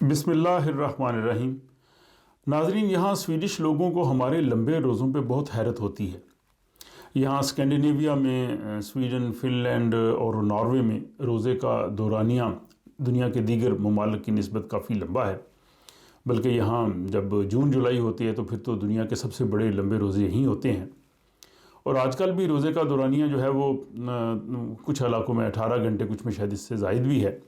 بسم اللہ الرحمن الرحیم۔ ناظرین، یہاں سویڈش لوگوں کو ہمارے لمبے روزوں پہ بہت حیرت ہوتی ہے۔ یہاں اسکینڈینیویا میں سویڈن، فن لینڈ اور ناروے میں روزے کا دورانیہ دنیا کے دیگر ممالک کی نسبت کافی لمبا ہے، بلکہ یہاں جب جون جولائی ہوتی ہے تو پھر تو دنیا کے سب سے بڑے لمبے روزے یہیں ہوتے ہیں۔ اور آج کل بھی روزے کا دورانیہ جو ہے وہ کچھ علاقوں میں 18 گھنٹے، کچھ میں شاید اس سے زائد بھی ہے۔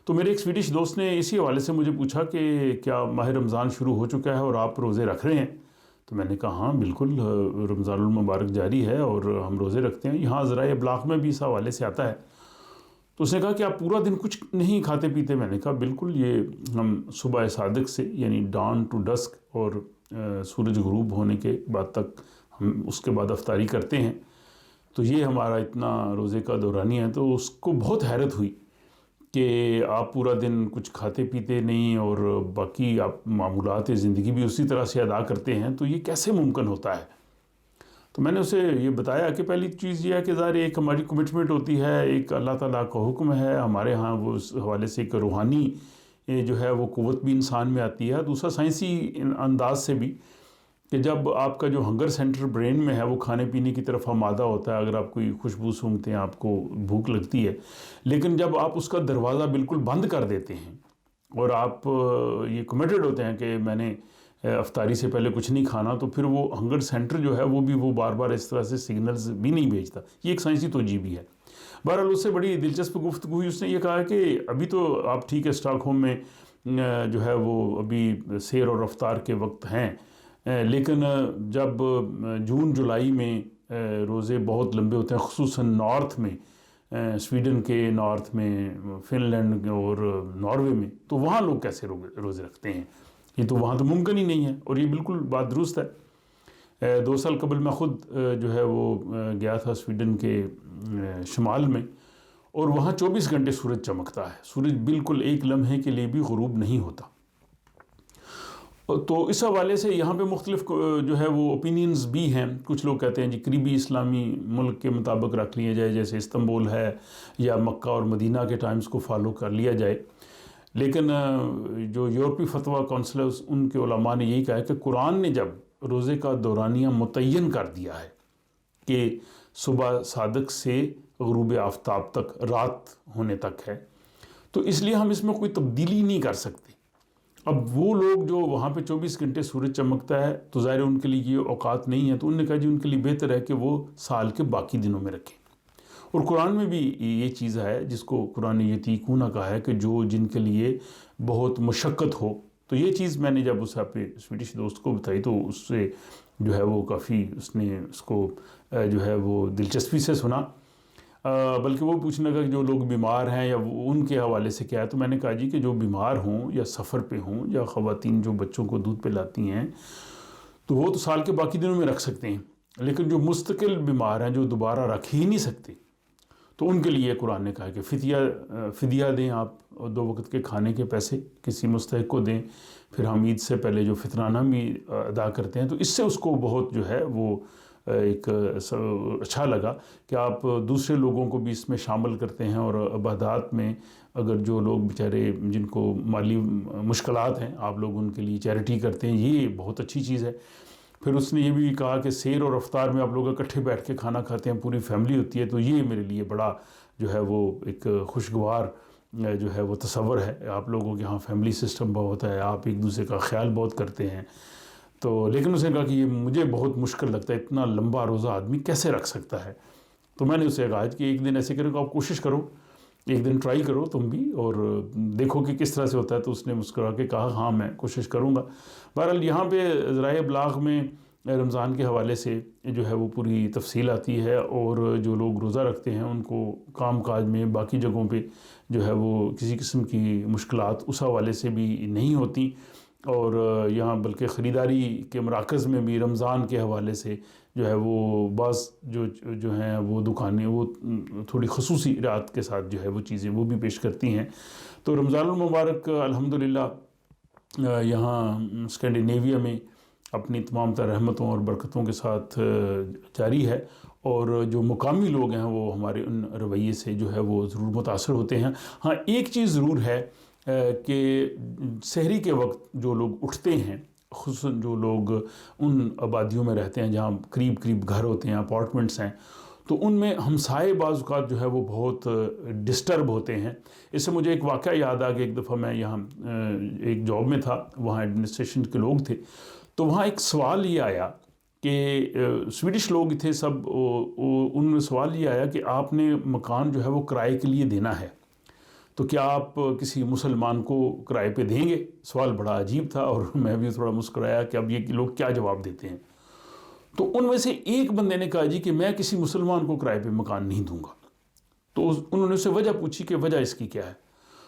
تو میرے ایک سویڈش دوست نے اسی حوالے سے مجھے پوچھا کہ کیا ماہ رمضان شروع ہو چکا ہے اور آپ روزے رکھ رہے ہیں؟ تو میں نے کہا ہاں بالکل، رمضان المبارک جاری ہے اور ہم روزے رکھتے ہیں۔ یہاں ذرائع ابلاغ میں بھی اس حوالے سے آتا ہے۔ تو اس نے کہا کہ آپ پورا دن کچھ نہیں کھاتے پیتے؟ میں نے کہا بالکل، یہ ہم صبح صادق سے یعنی ڈان ٹو ڈسک اور سورج غروب ہونے کے بعد تک ہم اس کے بعد افطاری کرتے ہیں۔ تو یہ ہمارا اتنا روزے کا دورانیہ ہے۔ تو اس کو بہت حیرت ہوئی کہ آپ پورا دن کچھ کھاتے پیتے نہیں اور باقی آپ معمولات زندگی بھی اسی طرح سے ادا کرتے ہیں، تو یہ کیسے ممکن ہوتا ہے؟ تو میں نے اسے یہ بتایا کہ پہلی چیز یہ ہے کہ ظاہر ایک ہماری کمٹمنٹ ہوتی ہے، ایک اللہ تعالیٰ کا حکم ہے ہمارے ہاں، وہ اس حوالے سے ایک روحانی جو ہے وہ قوت بھی انسان میں آتی ہے۔ دوسرا سائنسی انداز سے بھی کہ جب آپ کا جو ہنگر سینٹر برین میں ہے وہ کھانے پینے کی طرف آمادہ ہوتا ہے، اگر آپ کوئی خوشبو سونگھتے ہیں آپ کو بھوک لگتی ہے، لیکن جب آپ اس کا دروازہ بالکل بند کر دیتے ہیں اور آپ یہ کمیٹڈ ہوتے ہیں کہ میں نے افطاری سے پہلے کچھ نہیں کھانا، تو پھر وہ ہنگر سینٹر جو ہے وہ بھی وہ بار بار اس طرح سے سگنلز بھی نہیں بھیجتا۔ یہ ایک سائنسی توجہ بھی ہے۔ بہرحال اس سے بڑی دلچسپ گفتگو ہوئی۔ اس نے یہ کہا کہ ابھی تو آپ ٹھیک ہے اسٹاک ہوم میں جو ہے وہ ابھی سیر اور رفتار کے وقت ہیں، لیکن جب جون جولائی میں روزے بہت لمبے ہوتے ہیں، خصوصاً نارتھ میں، سویڈن کے نارتھ میں، فن لینڈ اور ناروے میں، تو وہاں لوگ کیسے روزے رکھتے ہیں؟ یہ تو وہاں تو ممکن ہی نہیں ہے۔ اور یہ بالکل بات درست ہے۔ 2 سال قبل میں خود جو ہے وہ گیا تھا سویڈن کے شمال میں، اور وہاں 24 گھنٹے سورج چمکتا ہے، سورج بالکل ایک لمحے کے لیے بھی غروب نہیں ہوتا۔ تو اس حوالے سے یہاں پہ مختلف جو ہے وہ اوپینینز بھی ہیں۔ کچھ لوگ کہتے ہیں جی قریبی اسلامی ملک کے مطابق رکھ لیا جائے، جیسے استنبول ہے یا مکہ اور مدینہ کے ٹائمز کو فالو کر لیا جائے، لیکن جو یورپی فتویٰ کونسل ہے ان کے علماء نے یہی کہا ہے کہ قرآن نے جب روزے کا دورانیہ متعین کر دیا ہے کہ صبح صادق سے غروب آفتاب تک، رات ہونے تک ہے، تو اس لیے ہم اس میں کوئی تبدیلی نہیں کر سکتے۔ اب وہ لوگ جو وہاں پہ 24 گھنٹے سورج چمکتا ہے تو ظاہر ان کے لیے یہ اوقات نہیں ہے، تو انہوں نے کہا جی ان کے لیے بہتر ہے کہ وہ سال کے باقی دنوں میں رکھیں۔ اور قرآن میں بھی یہ چیز ہے جس کو قرآن نے یطیقون کہا ہے کہ جو جن کے لیے بہت مشقت ہو۔ تو یہ چیز میں نے جب اس اپنے سویڈش دوست کو بتائی تو اس سے جو ہے وہ کافی اس نے اس کو جو ہے وہ دلچسپی سے سنا، بلکہ وہ پوچھنے لگا کہ جو لوگ بیمار ہیں یا ان کے حوالے سے کیا ہے۔ تو میں نے کہا جی کہ جو بیمار ہوں یا سفر پہ ہوں یا خواتین جو بچوں کو دودھ پلاتی ہیں تو وہ تو سال کے باقی دنوں میں رکھ سکتے ہیں، لیکن جو مستقل بیمار ہیں جو دوبارہ رکھ ہی نہیں سکتے، تو ان کے لیے قرآن نے کہا کہ فدیہ دیں، آپ 2 وقت کے کھانے کے پیسے کسی مستحق کو دیں۔ پھر ہم عید سے پہلے جو فطرانہ بھی ادا کرتے ہیں، تو اس سے اس کو بہت جو ہے وہ ایک اچھا لگا کہ آپ دوسرے لوگوں کو بھی اس میں شامل کرتے ہیں، اور عبادات میں اگر جو لوگ بیچارے جن کو مالی مشکلات ہیں آپ لوگ ان کے لیے چیریٹی کرتے ہیں، یہ بہت اچھی چیز ہے۔ پھر اس نے یہ بھی کہا کہ سیر اور افطار میں آپ لوگ اکٹھے بیٹھ کے کھانا کھاتے ہیں، پوری فیملی ہوتی ہے، تو یہ میرے لیے بڑا جو ہے وہ ایک خوشگوار جو ہے وہ تصور ہے۔ آپ لوگوں کے ہاں فیملی سسٹم بہت ہے، آپ ایک دوسرے کا خیال بہت کرتے ہیں۔ تو لیکن اس نے کہا کہ یہ مجھے بہت مشکل لگتا ہے، اتنا لمبا روزہ آدمی کیسے رکھ سکتا ہے؟ تو میں نے اسے کہا کہ ایک دن ایسے کرو کہ آپ کوشش کرو، ایک دن ٹرائی کرو تم بھی اور دیکھو کہ کس طرح سے ہوتا ہے۔ تو اس نے مسکرا کے کہا ہاں میں کوشش کروں گا۔ بہرحال یہاں پہ ذرائع ابلاغ میں رمضان کے حوالے سے جو ہے وہ پوری تفصیل آتی ہے، اور جو لوگ روزہ رکھتے ہیں ان کو کام کاج میں باقی جگہوں پہ جو ہے وہ کسی قسم کی مشکلات اس حوالے سے بھی نہیں ہوتی، اور یہاں بلکہ خریداری کے مراکز میں بھی رمضان کے حوالے سے جو ہے وہ بعض جو ہیں وہ دکانیں وہ تھوڑی خصوصی رعایت کے ساتھ جو ہے وہ چیزیں وہ بھی پیش کرتی ہیں۔ تو رمضان المبارک الحمدللہ یہاں اسکینڈینیویا میں اپنی تمام تر رحمتوں اور برکتوں کے ساتھ جاری ہے، اور جو مقامی لوگ ہیں وہ ہمارے ان رویے سے جو ہے وہ ضرور متاثر ہوتے ہیں۔ ہاں ایک چیز ضرور ہے کہ سحری کے وقت جو لوگ اٹھتے ہیں، خصوصاً جو لوگ ان آبادیوں میں رہتے ہیں جہاں قریب قریب گھر ہوتے ہیں، اپارٹمنٹس ہیں، تو ان میں ہمسائے بعض اوقات جو ہے وہ بہت ڈسٹرب ہوتے ہیں۔ اس سے مجھے ایک واقعہ یاد آ گیا، ایک دفعہ میں یہاں ایک جاب میں تھا، وہاں ایڈمنسٹریشن کے لوگ تھے، تو وہاں ایک سوال یہ آیا کہ سویڈش لوگ تھے سب، ان میں سوال یہ آیا کہ آپ نے مکان جو ہے وہ کرائے کے لیے دینا ہے، تو کیا آپ کسی مسلمان کو کرائے پہ دیں گے؟ سوال بڑا عجیب تھا اور میں بھی تھوڑا مسکرایا کہ اب یہ لوگ کیا جواب دیتے ہیں۔ تو ان میں سے ایک بندے نے کہا جی کہ میں کسی مسلمان کو کرائے پہ مکان نہیں دوں گا۔ تو انہوں نے اس سے وجہ پوچھی کہ وجہ اس کی کیا ہے؟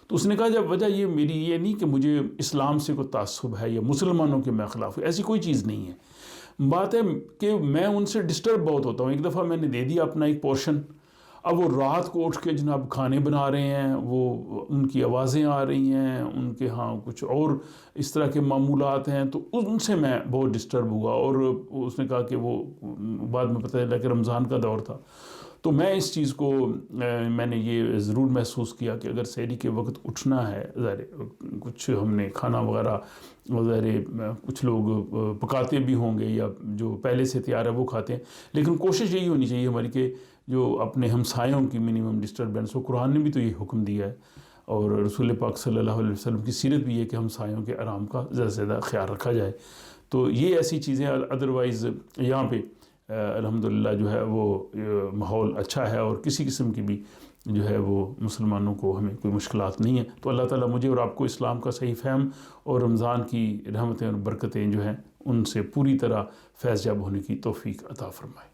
تو اس نے کہا جب وجہ یہ میری یہ نہیں کہ مجھے اسلام سے کوئی تعصب ہے یا مسلمانوں کے میں خلاف ہوں، ایسی کوئی چیز نہیں ہے، بات ہے کہ میں ان سے ڈسٹرب بہت ہوتا ہوں۔ ایک دفعہ میں نے دے دیا اپنا ایک پورشن، اب وہ رات کو اٹھ کے جناب کھانے بنا رہے ہیں، وہ ان کی آوازیں آ رہی ہیں، ان کے ہاں کچھ اور اس طرح کے معمولات ہیں، تو ان سے میں بہت ڈسٹرب ہوا۔ اور اس نے کہا کہ وہ بعد میں پتہ چلا کہ رمضان کا دور تھا، تو میں اس چیز کو میں نے یہ ضرور محسوس کیا کہ اگر سحری کے وقت اٹھنا ہے، ظاہر کچھ ہم نے کھانا وغیرہ ظاہر کچھ لوگ پکاتے بھی ہوں گے یا جو پہلے سے تیار ہے وہ کھاتے ہیں، لیکن کوشش یہی ہونی چاہیے ہماری کہ جو اپنے ہمسایوں کی منیمم ڈسٹربنس ہو۔ قرآن نے بھی تو یہ حکم دیا ہے، اور رسول پاک صلی اللہ علیہ وسلم کی سیرت بھی ہے کہ ہمسایوں کے آرام کا زیادہ سے زیادہ خیال رکھا جائے۔ تو یہ ایسی چیزیں، ادروائز یہاں پہ الحمدللہ جو ہے وہ ماحول اچھا ہے، اور کسی قسم کی بھی جو ہے وہ مسلمانوں کو ہمیں کوئی مشکلات نہیں ہیں۔ تو اللہ تعالیٰ مجھے اور آپ کو اسلام کا صحیح فہم اور رمضان کی رحمتیں اور برکتیں جو ہیں ان سے پوری طرح فیض یاب ہونے کی توفیق عطا فرمائے۔